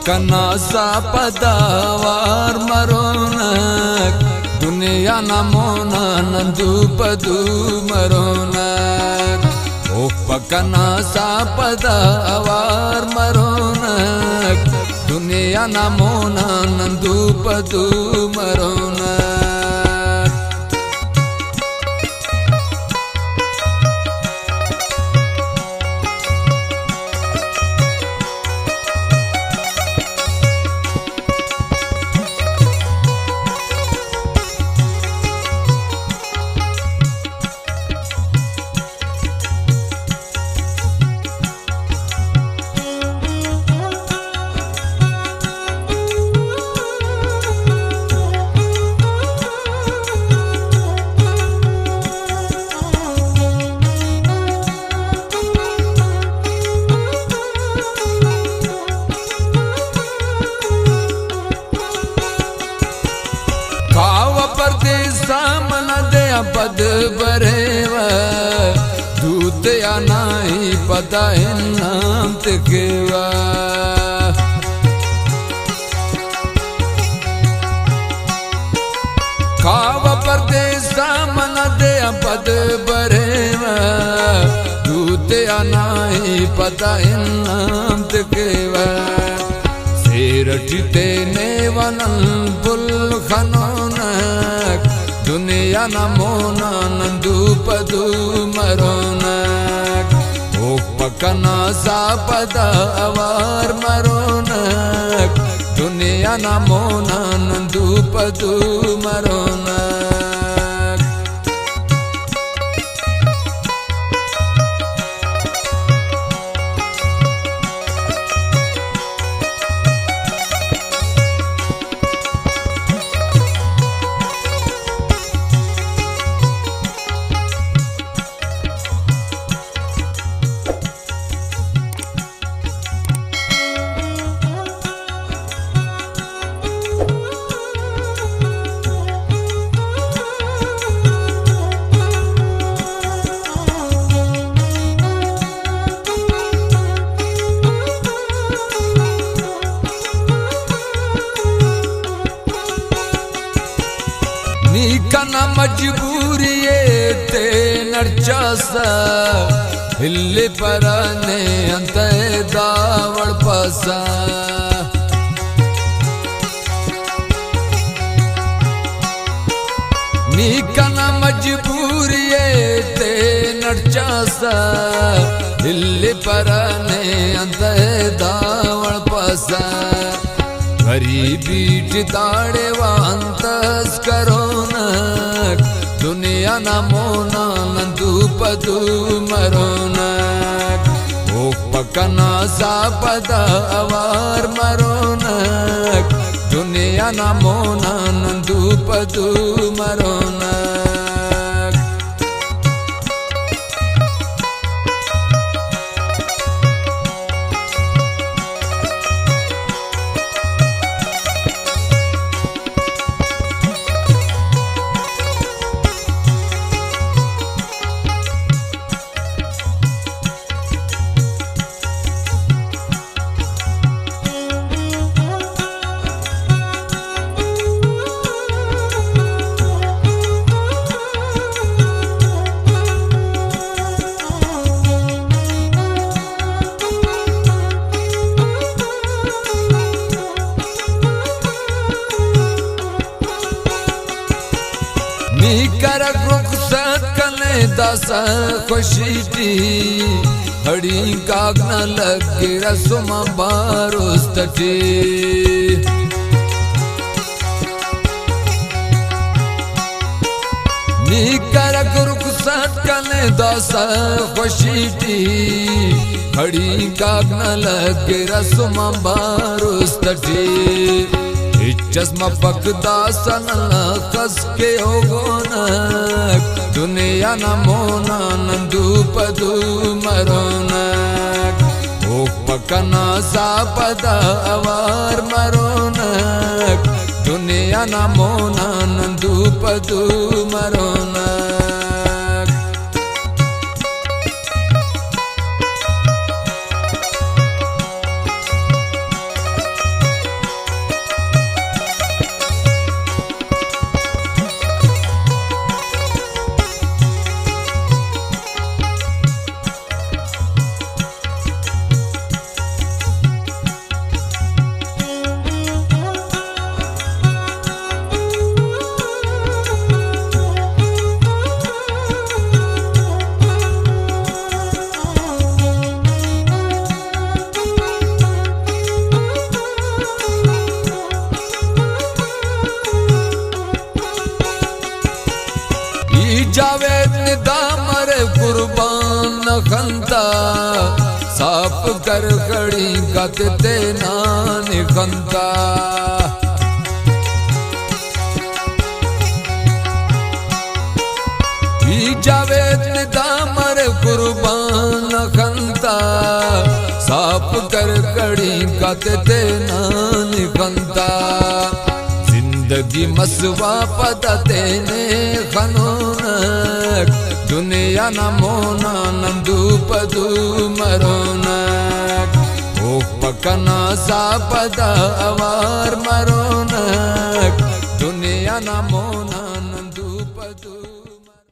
पकना सा पदावार मरोनक दुनिया न मोना नंदू पदू मरोनक ओ पकना सा पदावार मरोनक दुनिया न मोना नंदू पदू मरोनक पद बरेव दूत या नाई पता नाम तिकेवा खाव परदेसा मन दे पद बरेव दूत या नाई पता नाम तिकेवा सेरठिते ने वनल बुल खनोनक दुनिया न मोना नंदू पदू मरोनक ओ पकना सा पदावार मरोनक दुनिया न मोना नंदू पदू मरोनक कना मजबूरी ते नरचासा हिल्ले पराने अंत दावड़ पासा नी कना मजबूरी ते नरचासा हिल्ले पराने अंत दावड़ पासा गरीबी टिताड़े वांतस करोनक दुनिया न मोना नंदू पदू मरोनक ओ पकना सा पदावार मरोनक दुनिया न मोना नंदू पदू मरोनक करक रुखसत कने दासा खुशीटी हड़ी काग न लगे रसुमा बारोस्तटी नी करक रुखसत कने दासा खुशीटी हड़ी काग न लगे रसुमा बारोस्तटी चश्मा पकदा सनला कस के होगोनक दुनिया न मोना नंदू पदू मरोनक ओ पकना सा पदावार मरोनक दुनिया न मोना नंदू पदू मरोनक निदामर कुर्बान खंता साप कर खड़ी कतते नान खंता जावेद निदामर कुर्बान खंता साप कर कड़ी कतते नान खंता जिंदगी मसवा पदते ने खनोनक दुनिया न मोना नंदू पदू मरोनक ओ पकना सा पदा अवार मरोनक दुनिया न मोना नंदू पदू